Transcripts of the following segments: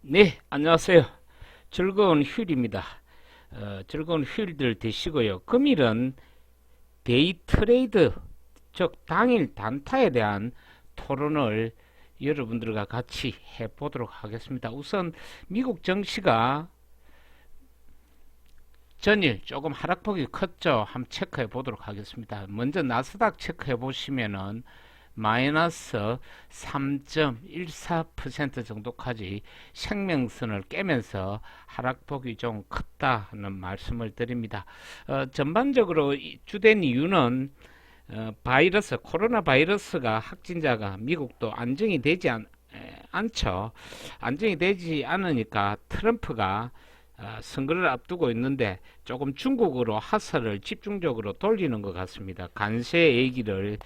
네, 안녕하세요. 즐거운 휴일입니다. 즐거운 휴일들 되시고요. 금일은 데이 트레이드, 즉 당일 단타에 대한 토론을 여러분들과 같이 해보도록 하겠습니다. 우선 미국 증시가 전일 조금 하락폭이 컸죠. 한번 체크해 보도록 하겠습니다. 먼저 나스닥 체크해 보시면은 마이너스 3.14% 정도까지 생명선을 깨면서 하락폭이 좀 컸다는 말씀을 드립니다. 전반적으로 주된 이유는 코로나 바이러스가 확진자가 미국도 안정이 되지 않죠. 안정이 되지 않으니까 트럼프가 선거를 앞두고 있는데 조금 중국으로 화살을 집중적으로 돌리는 것 같습니다. 관세 얘기를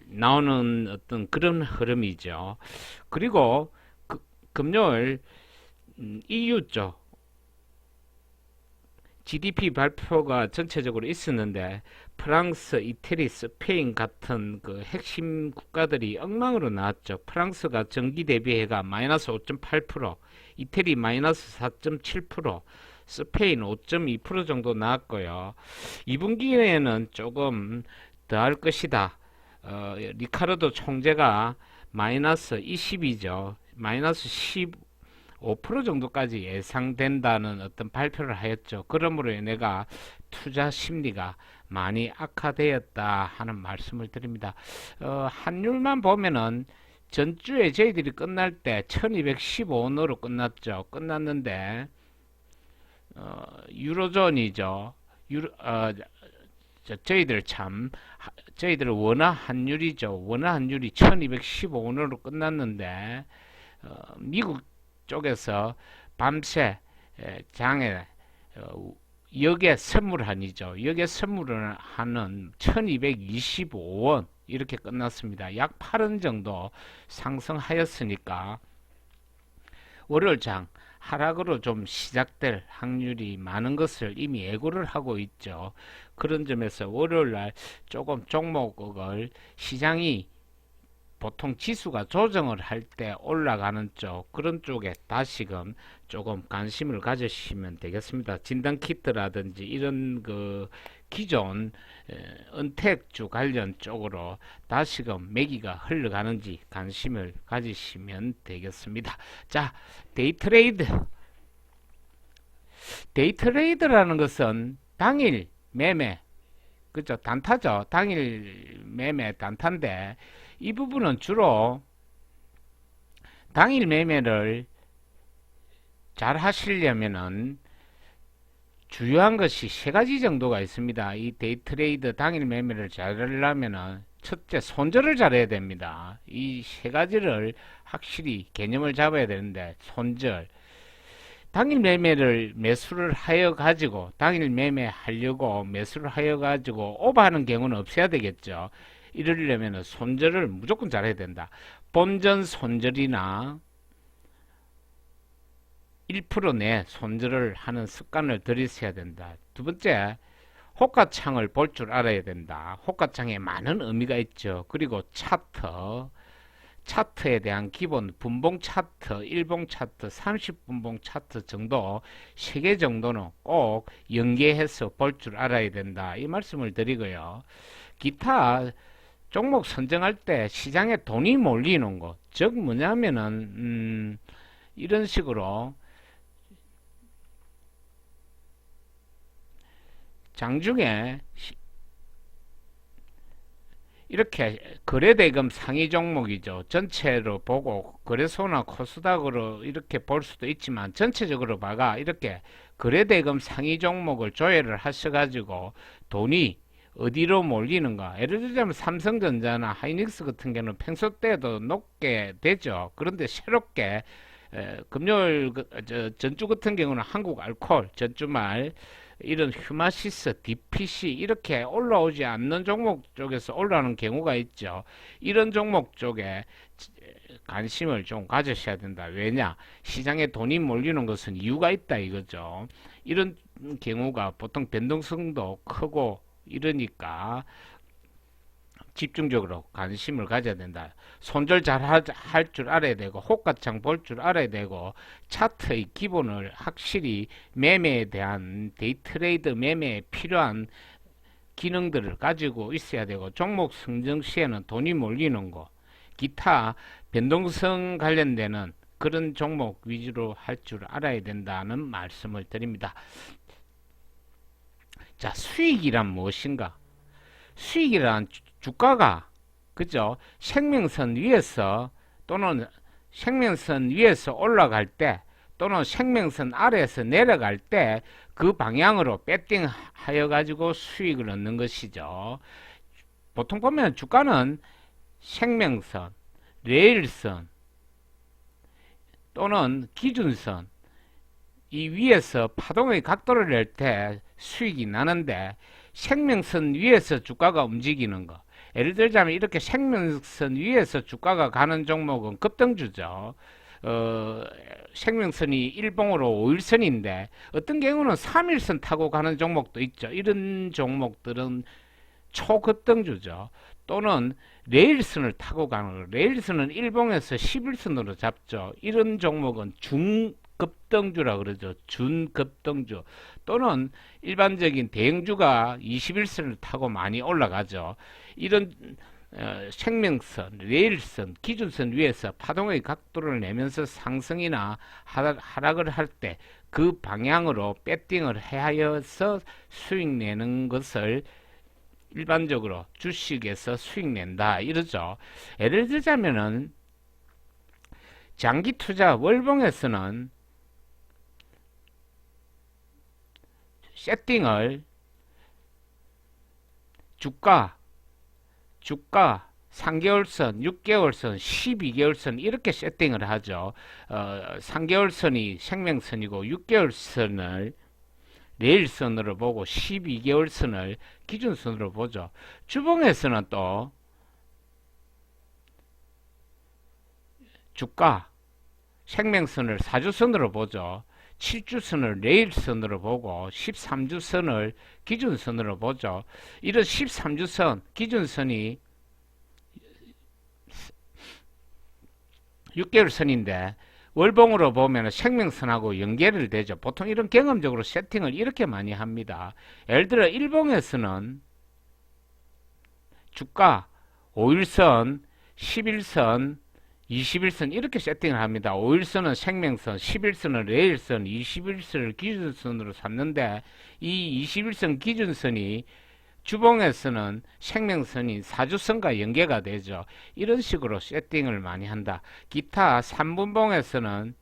나오는 어떤 그런 흐름이죠. 그리고 금요일 EU 쪽 GDP 발표가 전체적으로 있었는데 프랑스, 이태리, 스페인 같은 그 핵심 국가들이 엉망으로 나왔죠. 프랑스가 전기 대비해가 마이너스 5.8%, 이태리 마이너스 4.7%, 스페인 5.2% 정도 나왔고요. 2분기에는 조금 더 할 것이다. 리카르도 총재가 마이너스 20이죠. 마이너스 5% 정도까지 예상된다는 어떤 발표를 하였죠. 그러므로 내가 투자 심리가 많이 악화되었다 하는 말씀을 드립니다. 환율만 보면은 전주에 저희들이 끝날 때 1215원으로 끝났죠. 끝났는데 유로존이죠. 저희들 저희들 원화 환율이죠. 원화 환율이 1215원으로 끝났는데 미국 쪽에서 밤새 장에 역에 선물한이죠. 역에 선물을 하는 1225원 이렇게 끝났습니다. 약 8원 정도 상승하였으니까 월요일장 하락으로 좀 시작될 확률이 많은 것을 이미 예고를 하고 있죠. 그런 점에서 월요일날 조금 종목을 시장이 보통 지수가 조정을 할 때 올라가는 쪽 그런 쪽에 다시금 조금 관심을 가지시면 되겠습니다. 진단 키트라든지 이런 그 기존 은택주 관련 쪽으로 다시금 매기가 흘러가는지 관심을 가지시면 되겠습니다. 자, 데이트레이드라는 것은 당일 매매, 그죠? 단타죠. 당일 매매 단타인데 이 부분은 주로 당일 매매를 잘 하시려면은 주요한 것이 세 가지 정도가 있습니다. 이 데이트레이드 당일 매매를 잘 하려면은 첫째 손절을 잘해야 됩니다. 이 세 가지를 확실히 개념을 잡아야 되는데 손절 당일 매매를 매수를 하여 가지고 당일 매매하려고 매수를 하여 가지고 오버하는 경우는 없어야 되겠죠. 이러려면 손절을 무조건 잘해야 된다. 본전 손절이나 1%내 손절을 하는 습관을 들이셔야 된다. 두 번째, 호가창을 볼 줄 알아야 된다. 호가창에 많은 의미가 있죠. 그리고 차트에 대한 기본 분봉 차트, 일봉 차트, 30분봉 차트 정도 3개 정도는 꼭 연계해서 볼 줄 알아야 된다. 이 말씀을 드리고요. 기타 종목 선정할 때 시장에 돈이 몰리는 것, 즉 뭐냐면은 이런 식으로 장중에 이렇게 거래대금 상위 종목이죠. 전체로 보고 거래소나 코스닥으로 이렇게 볼 수도 있지만 전체적으로 봐가 이렇게 거래대금 상위 종목을 조회를 하셔가지고 돈이 어디로 몰리는가. 예를 들자면 삼성전자나 하이닉스 같은 경우는 평소 때도 높게 되죠. 그런데 새롭게 금요일 전주 같은 경우는 한국알콜 전주말 이런 휴마시스, DPC 이렇게 올라오지 않는 종목 쪽에서 올라오는 경우가 있죠. 이런 종목 쪽에 관심을 좀 가지셔야 된다. 왜냐? 시장에 돈이 몰리는 것은 이유가 있다 이거죠. 이런 경우가 보통 변동성도 크고 이러니까 집중적으로 관심을 가져야 된다. 손절 잘 할 줄 알아야 되고 호가창 볼 줄 알아야 되고 차트의 기본을 확실히 매매에 대한 데이트레이드 매매에 필요한 기능들을 가지고 있어야 되고 종목 선정 시에는 돈이 몰리는 거 기타 변동성 관련되는 그런 종목 위주로 할 줄 알아야 된다는 말씀을 드립니다. 자, 수익이란 무엇인가? 수익이란 주가가 그죠? 생명선 위에서 또는 생명선 위에서 올라갈 때 또는 생명선 아래에서 내려갈 때 그 방향으로 배팅하여 가지고 수익을 얻는 것이죠. 보통 보면 주가는 생명선, 레일선 또는 기준선 이 위에서 파동의 각도를 낼 때 수익이 나는데 생명선 위에서 주가가 움직이는 거 예를 들자면 이렇게 생명선 위에서 주가가 가는 종목은 급등주죠. 생명선이 일봉으로 5일선인데 어떤 경우는 3일선 타고 가는 종목도 있죠. 이런 종목들은 초급등주죠. 또는 레일선을 타고 가는 거. 레일선은 일봉에서 11선으로 잡죠. 이런 종목은 중급등주라 그러죠. 준급등주 또는 일반적인 대형주가 21선을 타고 많이 올라가죠. 이런 생명선, 레일선, 기준선 위에서 파동의 각도를 내면서 상승이나 하락을 할 때 그 방향으로 배팅을 하여서 수익 내는 것을 일반적으로 주식에서 수익 낸다 이러죠. 예를 들자면은 장기 투자 월봉에서는 세팅을 주가 3개월선, 6개월선, 12개월선 이렇게 세팅을 하죠. 3개월선이 생명선이고 6개월선을 레일선으로 보고 12개월선을 기준선으로 보죠. 주봉에서는 또 주가 생명선을 4주선으로 보죠. 7주선을 레일선으로 보고 13주선을 기준선으로 보죠. 이런 13주선 기준선이 6개월선인데 월봉으로 보면 생명선하고 연계를 되죠. 보통 이런 경험적으로 세팅을 이렇게 많이 합니다. 예를 들어 일봉에서는 주가 5일선, 10일선, 21선 이렇게 세팅을 합니다. 5일선은 생명선, 11선은 레일선, 21선을 기준선으로 샀는데 이 21선 기준선이 주봉에서는 생명선인 4주선과 연계가 되죠. 이런 식으로 세팅을 많이 한다. 기타 3분봉에서는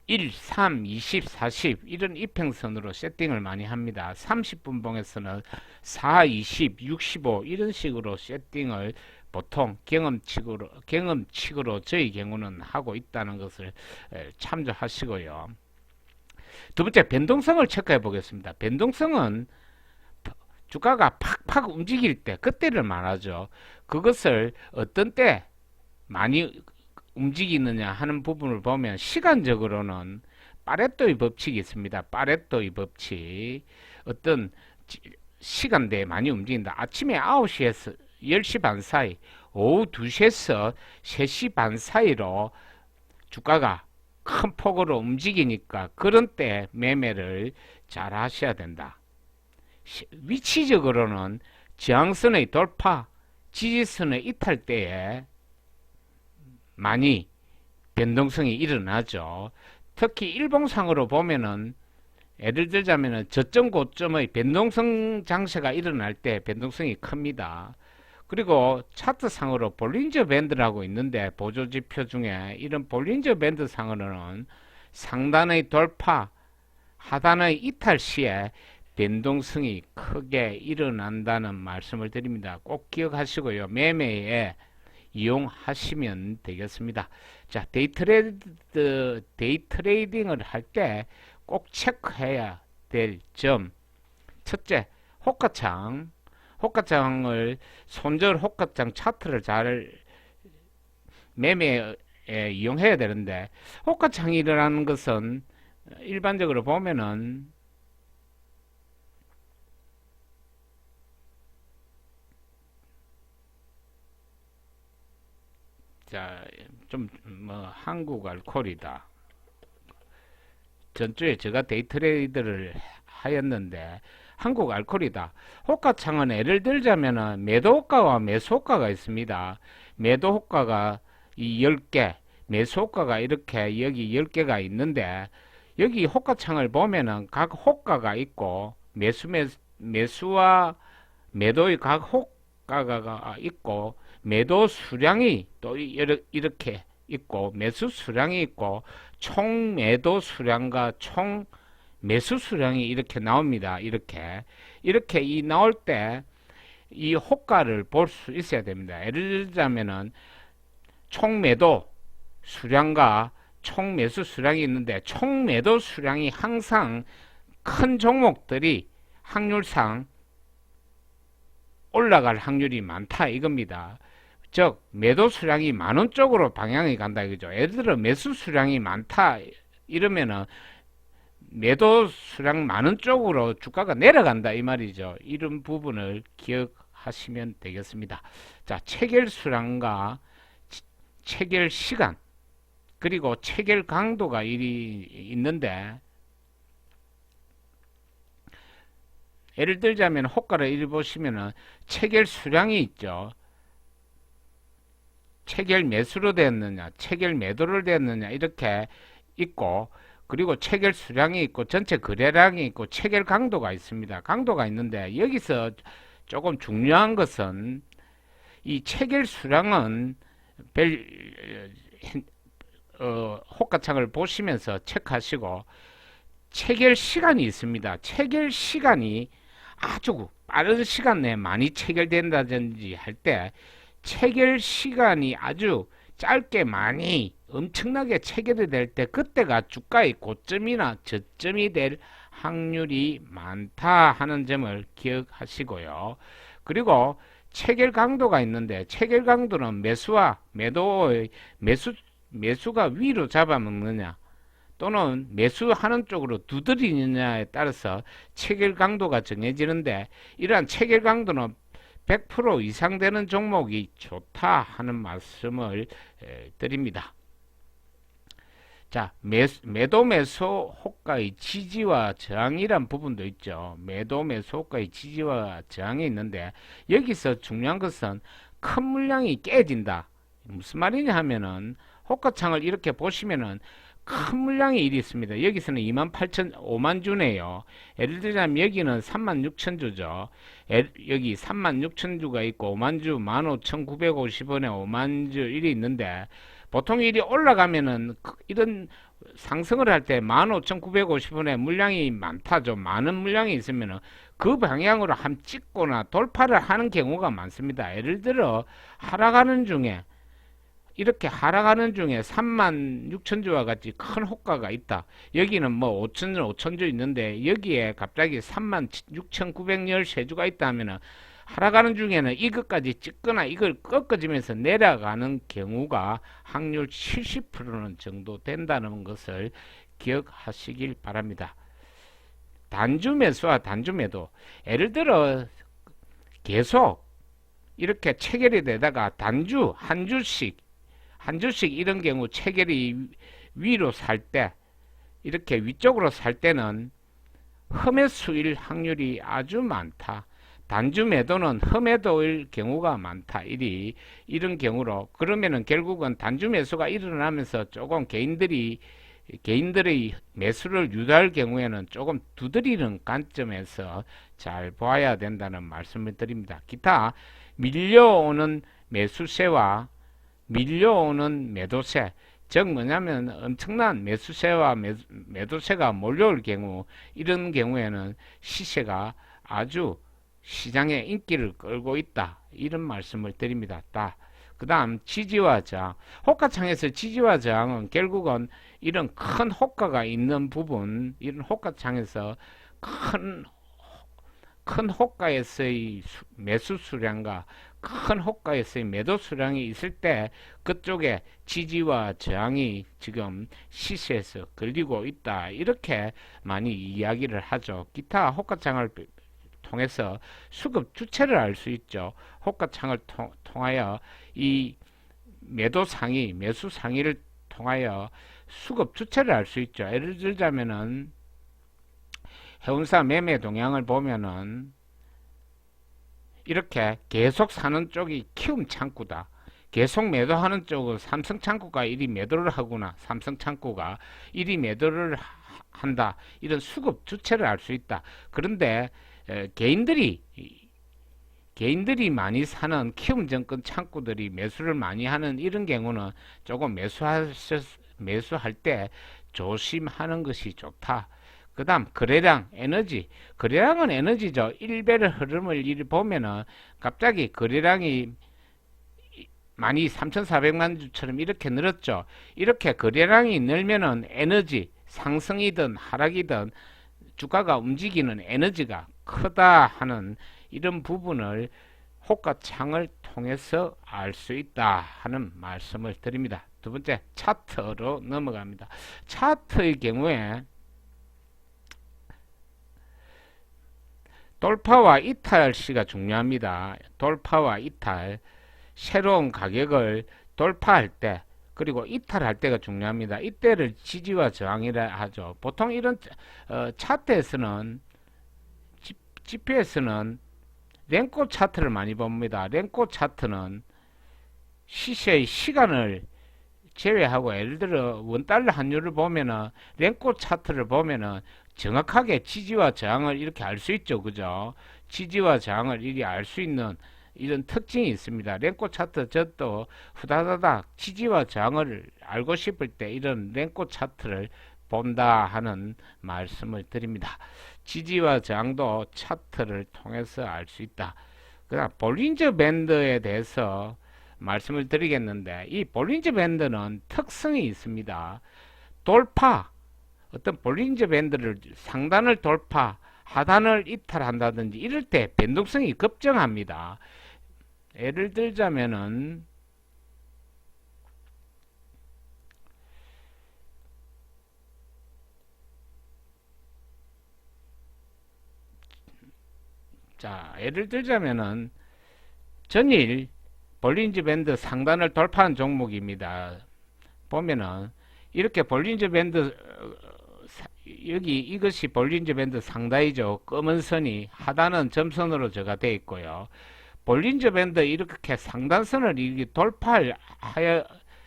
1, 3, 20, 40 이런 이평선으로 세팅을 많이 합니다. 30분봉에서는 4, 20, 65 이런 식으로 세팅을 보통 경험칙으로 저희 경우는 하고 있다는 것을 참조하시고요. 두 번째, 변동성을 체크해 보겠습니다. 변동성은 주가가 팍팍 움직일 때 그때를 말하죠. 그것을 어떤 때 많이 움직이느냐 하는 부분을 보면 시간적으로는 파레토의 법칙이 있습니다. 파레토의 법칙 어떤 시간대에 많이 움직인다. 아침에 9시에서 10시 반 사이, 오후 2시에서 3시 반 사이로 주가가 큰 폭으로 움직이니까 그런 때 매매를 잘 하셔야 된다. 위치적으로는 저항선의 돌파, 지지선의 이탈 때에 많이 변동성이 일어나죠. 특히 일봉상으로 보면은 예를 들자면은 저점 고점의 변동성 장세가 일어날 때 변동성이 큽니다. 그리고 차트상으로 볼린저 밴드라고 있는데 보조지표 중에 이런 볼린저 밴드 상으로는 상단의 돌파, 하단의 이탈 시에 변동성이 크게 일어난다는 말씀을 드립니다. 꼭 기억하시고요. 매매에 이용하시면 되겠습니다. 자, 데이트레이딩을 할 때 꼭 체크해야 될 점. 첫째, 호가창을 손절 호가창 차트를 잘 매매에 이용해야 되는데 호가창이라는 것은 일반적으로 보면은 자, 좀 뭐 한국 알콜이다. 전주에 제가 데이트레이드를 하였는데 한국 알콜이다. 호가창은 예를 들자면은 매도 호가와 매수 호가가 있습니다. 매도 호가가 이 10개, 매수 호가가 이렇게 여기 10개가 있는데 여기 호가창을 보면은 각 호가가 있고 매수와 매도의 각 호가가 있고 매도 수량이 또 이렇게 있고 매수 수량이 있고 총 매도 수량과 총 매수 수량이 이렇게 나옵니다. 이렇게 이 나올 때 이 호가를 볼 수 있어야 됩니다. 예를 들자면은 총 매도 수량과 총 매수 수량이 있는데 총 매도 수량이 항상 큰 종목들이 확률상 올라갈 확률이 많다 이겁니다. 즉 매도 수량이 많은 쪽으로 방향이 간다 이거죠. 예를 들어 매수 수량이 많다 이러면은 매도 수량 많은 쪽으로 주가가 내려간다 이 말이죠. 이런 부분을 기억하시면 되겠습니다. 자, 체결 수량과 체결 시간 그리고 체결 강도가 있는데 예를 들자면 호가를 이리 보시면은 체결 수량이 있죠. 체결 매수로 되었느냐, 체결 매도를 되었느냐 이렇게 있고 그리고 체결 수량이 있고 전체 거래량이 있고 체결 강도가 있습니다. 강도가 있는데 여기서 조금 중요한 것은 이 체결 수량은 호가창을 보시면서 체크하시고 체결 시간이 있습니다. 체결 시간이 아주 빠른 시간 내에 많이 체결된다든지 할 때 체결 시간이 아주 짧게 많이 엄청나게 체결이 될 때 그때가 주가의 고점이나 저점이 될 확률이 많다 하는 점을 기억하시고요. 그리고 체결 강도가 있는데 체결 강도는 매수와 매도의 매수가 위로 잡아먹느냐 또는 매수하는 쪽으로 두드리느냐에 따라서 체결 강도가 정해지는데 이러한 체결 강도는 100% 이상 되는 종목이 좋다 하는 말씀을 드립니다. 자, 매도 매수 호가의 지지와 저항이란 부분도 있죠. 매도 매수 호가의 지지와 저항이 있는데 여기서 중요한 것은 큰 물량이 깨진다. 무슨 말이냐 하면은 호가창을 이렇게 보시면은 큰 물량이 일이 있습니다. 여기서는 5만 주네요. 예를 들자면 여기는 36,000주죠. 여기 36,000주가 있고 5만 주 15,950원에 5만 주 일이 있는데 보통 일이 올라가면은 이런 상승을 할 때 15,950원에 물량이 많다죠. 많은 물량이 있으면은 그 방향으로 함 찍거나 돌파를 하는 경우가 많습니다. 예를 들어 하락하는 중에 이렇게 하락하는 중에 36,000주와 같이 큰 호가가 있다. 여기는 뭐 5,000주, 5,000주 있는데 여기에 갑자기 36,913주가 있다 하면은 하락하는 중에는 이것까지 찍거나 이걸 꺾어지면서 내려가는 경우가 확률 70%는 정도 된다는 것을 기억하시길 바랍니다. 단주 매수와 단주 매도 예를 들어 계속 이렇게 체결이 되다가 단주 한 주씩 이런 경우 체결이 위로 살 때 이렇게 위쪽으로 살 때는 흠매수일 확률이 아주 많다. 단주 매도는 흠매도일 경우가 많다. 이런 경우로 그러면은 결국은 단주 매수가 일어나면서 조금 개인들의 매수를 유도할 경우에는 조금 두드리는 관점에서 잘 봐야 된다는 말씀을 드립니다. 기타 밀려오는 매수세와 밀려오는 매도세 즉 뭐냐면 엄청난 매수세와 매도세가 몰려올 경우 이런 경우에는 시세가 아주 시장에 인기를 끌고 있다 이런 말씀을 드립니다. 그 다음 지지와 저항 호가창에서 지지와 저항은 결국은 이런 큰 호가가 있는 부분 이런 호가창에서 큰 호가에서의 매수 수량과 큰 호가에서의 매도 수량이 있을 때 그쪽에 지지와 저항이 지금 시세에서 걸리고 있다 이렇게 많이 이야기를 하죠. 기타 호가창을 통해서 수급 주체를 알 수 있죠. 호가창을 통하여 이 매도 상위, 매수 상위를 통하여 수급 주체를 알 수 있죠. 예를 들자면은 해운사 매매 동향을 보면은 이렇게 계속 사는 쪽이 키움 창구다. 계속 매도하는 쪽은 삼성 창구가 이리 매도를 하구나. 삼성 창구가 이리 매도를 한다. 이런 수급 주체를 알 수 있다. 그런데 개인들이 많이 사는 키움증권 창구들이 매수를 많이 하는 이런 경우는 조금 매수할 때 조심하는 것이 좋다. 그 다음 거래량, 에너지. 거래량은 에너지죠. 일배의 흐름을 보면은 갑자기 거래량이 많이 3,400만 주처럼 이렇게 늘었죠. 이렇게 거래량이 늘면은 에너지 상승이든 하락이든 주가가 움직이는 에너지가 크다 하는 이런 부분을 호가창을 통해서 알 수 있다 하는 말씀을 드립니다. 두 번째 차트로 넘어갑니다. 차트의 경우에 돌파와 이탈 시가 중요합니다. 돌파와 이탈, 새로운 가격을 돌파할 때 그리고 이탈할 때가 중요합니다. 이때를 지지와 저항이라 하죠. 보통 이런 차트에서는 GPS는 랭코 차트를 많이 봅니다. 랭코 차트는 시세의 시간을 제외하고 예를 들어 원달러 환율을 보면은 랭코 차트를 보면은 정확하게 지지와 저항을 이렇게 알 수 있죠. 그죠? 지지와 저항을 이리 알 수 있는 이런 특징이 있습니다. 랭코 차트 저도 후다다닥 지지와 저항을 알고 싶을 때 이런 랭코 차트를 본다 하는 말씀을 드립니다. 지지와 저항도 차트를 통해서 알 수 있다. 그다음 볼린저 밴드에 대해서 말씀을 드리겠는데 이 볼린저 밴드는 특성이 있습니다. 돌파, 어떤 볼린저 밴드를 상단을 돌파, 하단을 이탈한다든지 이럴 때 변동성이 급증합니다. 예를 들자면은 전일 볼린저 밴드 상단을 돌파한 종목입니다. 보면은 이렇게 볼린저 밴드 여기 이것이 볼린저 밴드 상단이죠. 검은 선이 하단은 점선으로 저가 되어 있고요. 볼린저 밴드 이렇게 상단선을 이렇게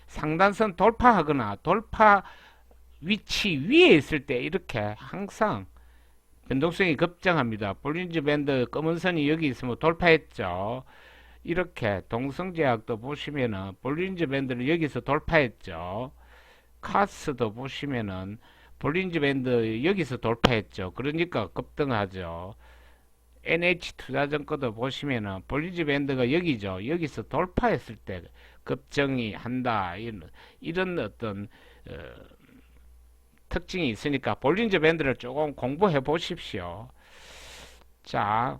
상단선 돌파하거나 돌파 위치 위에 있을 때 이렇게 항상 변동성이 급증합니다. 볼린저 밴드 검은 선이 여기 있으면 돌파했죠. 이렇게 동성제약도 보시면은 볼린저 밴드를 여기서 돌파했죠. 카스도 보시면은 볼린저 밴드 여기서 돌파했죠. 그러니까 급등하죠. NH투자증권도 보시면은 볼린저 밴드가 여기죠. 여기서 돌파했을 때 급증이 한다. 이런 어떤 특징이 있으니까 볼린저 밴드를 조금 공부해 보십시오. 자,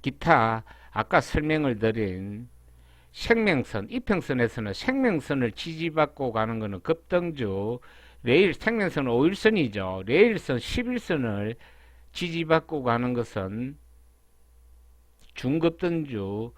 기타 아까 설명을 드린 생명선, 이평선에서는 생명선을 지지받고 가는 것은 급등주, 레일 생명선은 5일선이죠. 레일선 11선을 지지받고 가는 것은 중급등주,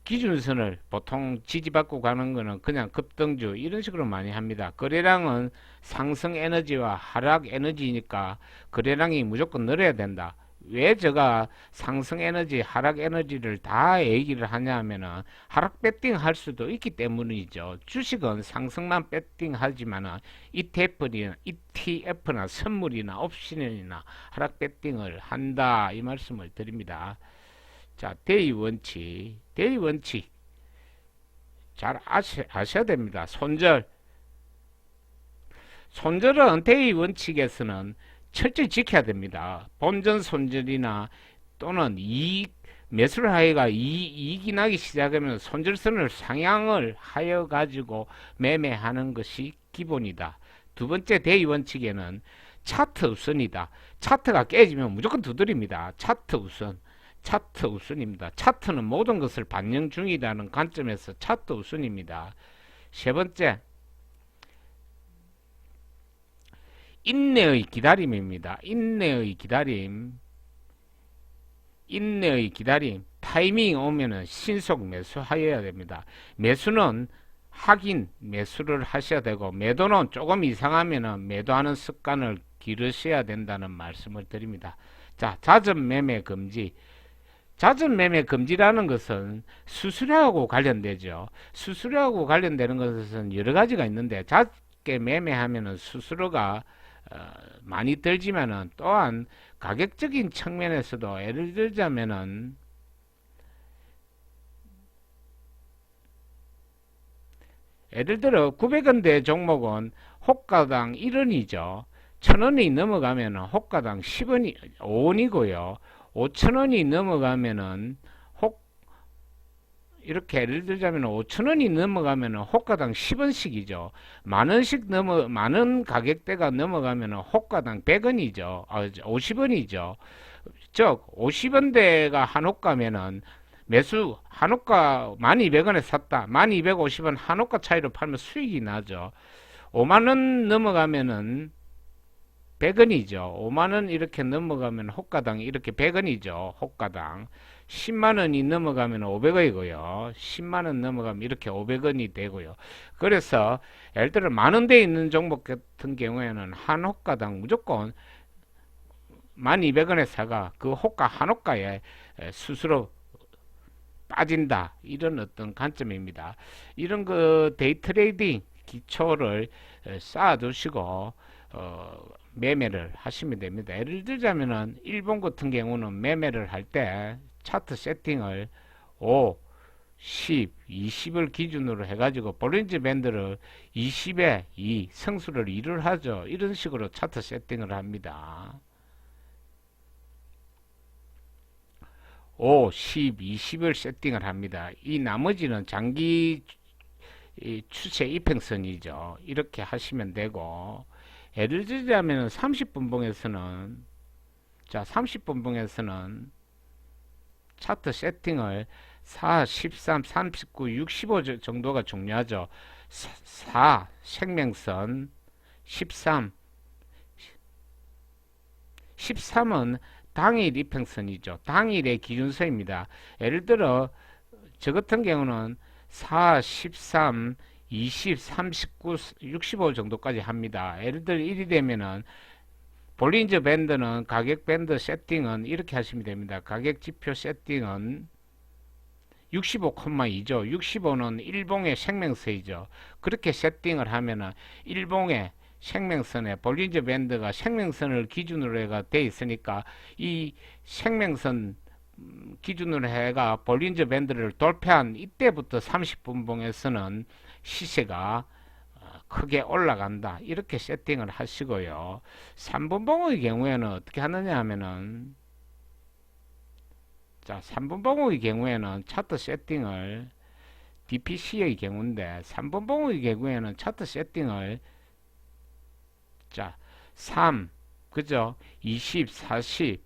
기준선을 보통 지지받고 가는 것은 그냥 급등주 이런 식으로 많이 합니다. 거래량은 상승 에너지와 하락 에너지니까 거래량이 무조건 늘어야 된다. 왜 제가 상승 에너지, 하락 에너지를 다 얘기를 하냐 하면은 하락 배팅 할 수도 있기 때문이죠. 주식은 상승만 배팅 하지만은 ETF나 선물이나 옵션이나 하락 배팅을 한다. 이 말씀을 드립니다. 자, 대의 원칙 잘 아셔야 됩니다. 손절은 대의 원칙에서는 철저히 지켜야 됩니다. 본전 손절이나 또는 매수를 하여가 이익이 나기 시작하면 손절선을 상향을 하여 가지고 매매하는 것이 기본이다. 두 번째 대의 원칙에는 차트 우선이다. 차트가 깨지면 무조건 두드립니다. 차트 우선입니다. 차트는 모든 것을 반영 중이라는 관점에서 차트 우선입니다. 세 번째, 인내의 기다림입니다. 인내의 기다림. 타이밍이 오면은 신속 매수하여야 됩니다. 매수는 하긴 매수를 하셔야 되고, 매도는 조금 이상하면은 매도하는 습관을 기르셔야 된다는 말씀을 드립니다. 자, 잦은 매매 금지. 잦은 매매 금지라는 것은 수수료하고 관련되죠. 수수료하고 관련되는 것은 여러 가지가 있는데, 잦게 매매하면은 수수료가 많이 들지만은 또한 가격적인 측면에서도 예를 들자면은 예를 들어 900원대 종목은 호가당 1원이죠. 1000원이 넘어가면은 호가당 10원이 5원이고요. 5000원이 넘어가면은 혹 이렇게 예를 들자면 5천원이 넘어가면은 호가당 10원씩이죠. 만원 가격대가 넘어가면은 호가당 100원이죠. 50원이죠. 즉 50원대가 한 호가면은 매수 한 호가 1200원에 샀다. 1250원 한 호가 차이로 팔면 수익이 나죠. 5만원 넘어가면은 100원이죠. 5만원 이렇게 넘어가면 호가당 이렇게 100원이죠. 호가당. 10만원이 넘어가면 500원이고요. 10만원 넘어가면 이렇게 500원이 되고요. 그래서 예를 들어 만원대에 있는 종목 같은 경우에는 한 호가당 무조건 1200원에 사가 그 호가 한 호가에 스스로 빠진다. 이런 어떤 관점입니다. 이런 그 데이 트레이딩 기초를 쌓아두시고 매매를 하시면 됩니다. 예를 들자면은 일본 같은 경우는 매매를 할 때 차트 세팅을 5, 10, 20을 기준으로 해가지고 볼린저 밴드를 20에 2, 성수를 2를 하죠. 이런 식으로 차트 세팅을 합니다. 5, 10, 20을 세팅을 합니다. 이 나머지는 장기 추세 이평선이죠. 이렇게 하시면 되고, 예를 들자면 30분봉에서는 자 30분봉에서는 차트 세팅을 4, 13, 39, 65 정도가 중요하죠. 4 생명선 13 13은 당일 이평선이죠. 당일의 기준선입니다. 예를 들어 저 같은 경우는 4, 13, 20, 39, 65 정도까지 합니다. 예를 들어 1이 되면은 볼린저 밴드는 가격 밴드 세팅은 이렇게 하시면 됩니다. 가격 지표 세팅은 65,2죠. 65는 일봉의 생명선이죠. 그렇게 세팅을 하면은 일봉의 생명선에 볼린저 밴드가 생명선을 기준으로 해가 돼 있으니까 이 생명선 기준으로 해가 볼린저 밴드를 돌파한 이때부터 30분봉에서는 시세가 크게 올라간다. 이렇게 세팅을 하시고요. 3분봉의 경우에는 어떻게 하느냐 하면은 자, 3분봉의 경우에는 차트 세팅을 DPC의 경우인데 3분봉의 경우에는 차트 세팅을 자, 3 그죠? 20, 40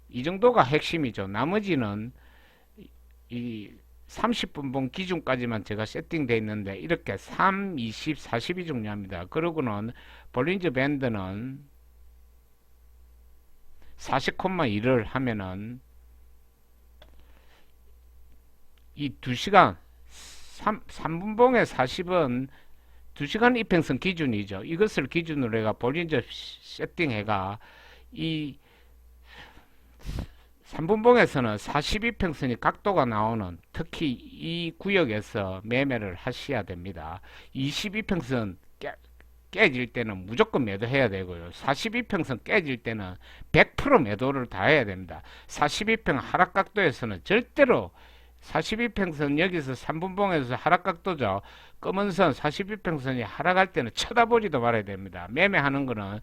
이 정도가 핵심이죠. 나머지는 이 30분봉 기준까지만 제가 세팅되어 있는데 이렇게 3, 20, 40이 중요합니다. 그러고는 볼린저 밴드는 40,1을 하면은 이 2시간 3분봉의 40은 2시간 이평선 기준이죠. 이것을 기준으로 해가 볼린저 세팅해가 이 3분봉에서는 42평선이 각도가 나오는 특히 이 구역에서 매매를 하셔야 됩니다. 22평선 깨질 때는 무조건 매도해야 되고요. 42평선 깨질 때는 100% 매도를 다 해야 됩니다. 42평 하락각도에서는 절대로 42평선 여기서 3분봉에서 하락각도죠. 검은선 42평선이 하락할 때는 쳐다보지도 말아야 됩니다. 매매하는 거는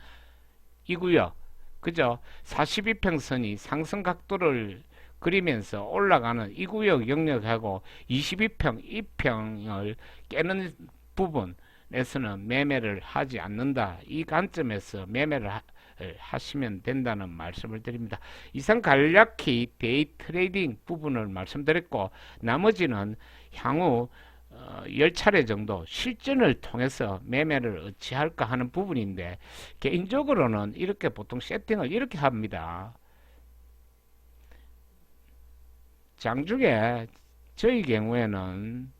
이 구역 그죠? 42평선이 상승 각도를 그리면서 올라가는 이 구역 영역하고 22평, 2평을 깨는 부분에서는 매매를 하지 않는다. 이 관점에서 매매를 하시면 된다는 말씀을 드립니다. 이상 간략히 데이 트레이딩 부분을 말씀드렸고 나머지는 향후 10차례 정도 실전을 통해서 매매를 어찌 할까 하는 부분인데 개인적으로는 이렇게 보통 세팅을 이렇게 합니다. 장중에 저희 경우에는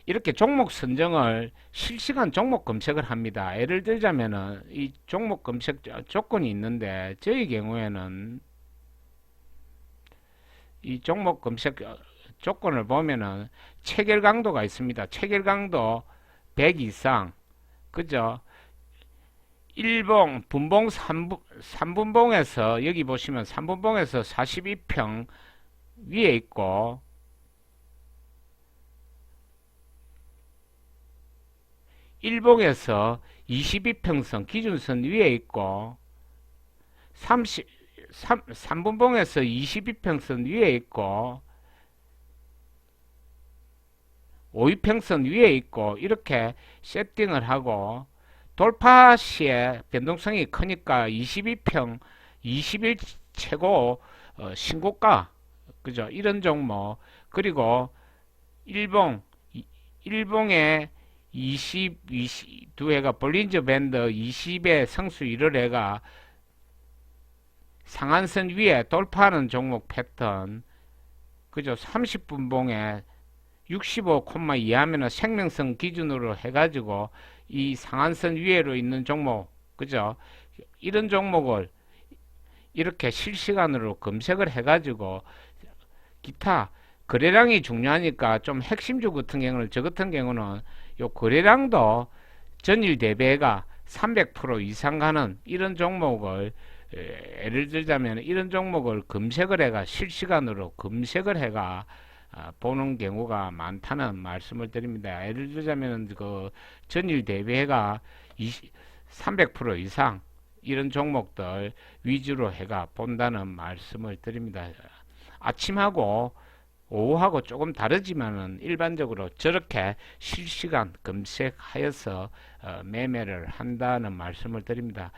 이렇게 종목 선정을 실시간 종목 검색을 합니다. 예를 들자면은 이 종목 검색 조건이 있는데 저희 경우에는 이 종목 검색 조건을 보면은 체결 강도가 있습니다. 체결 강도 100 이상, 그죠? 일봉, 분봉 3분봉에서 여기 보시면 3분봉에서 42평 위에 있고, 일봉에서 22평선 기준선 위에 있고, 3분봉에서 22평선 위에 있고, 5위평선 위에 있고, 이렇게 세팅을 하고, 돌파 시에 변동성이 크니까 22평, 20일 최고 신고가, 그죠? 이런 종목, 그리고 일봉, 일봉에 22회가 볼린저 밴드 20의 성수 1을 해가 상한선 위에 돌파하는 종목 패턴, 그죠? 30분봉에 65, 이하면은 생명성 기준으로 해가지고 이 상한선 위에로 있는 종목, 그죠? 이런 종목을 이렇게 실시간으로 검색을 해가지고 기타 거래량이 중요하니까 좀 핵심주 같은 경우는 저 같은 경우는 요 거래량도 전일 대비가 300% 이상 가는 이런 종목을 예를 들자면 이런 종목을 검색을 해가 실시간으로 검색을 해가 보는 경우가 많다는 말씀을 드립니다. 예를 들자면 그 전일 대비가 300% 이상 이런 종목들 위주로 해가 본다는 말씀을 드립니다. 아침하고 오후하고 조금 다르지만은 일반적으로 저렇게 실시간 검색하여서 매매를 한다는 말씀을 드립니다.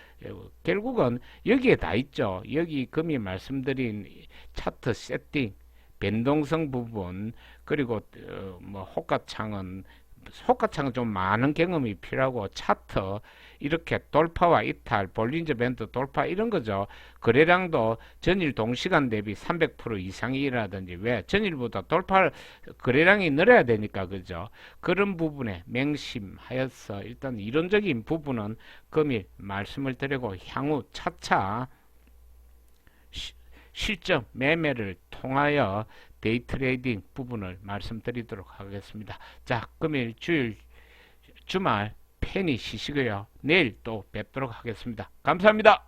결국은 여기에 다 있죠. 여기 금이 말씀드린 차트 세팅, 변동성 부분, 그리고 뭐 호가창은 좀 많은 경험이 필요하고 차트 이렇게 돌파와 이탈, 볼린저 밴드 돌파 이런 거죠. 거래량도 전일 동시간 대비 300% 이상이라든지 왜 전일보다 돌파 거래량이 늘어야 되니까 그죠. 그런 부분에 맹심하여서 일단 이론적인 부분은 금일 말씀을 드리고 향후 차차 실점 매매를 통하여 데이 트레이딩 부분을 말씀드리도록 하겠습니다. 자, 금일 주말 편히 쉬시고요. 내일 또 뵙도록 하겠습니다. 감사합니다.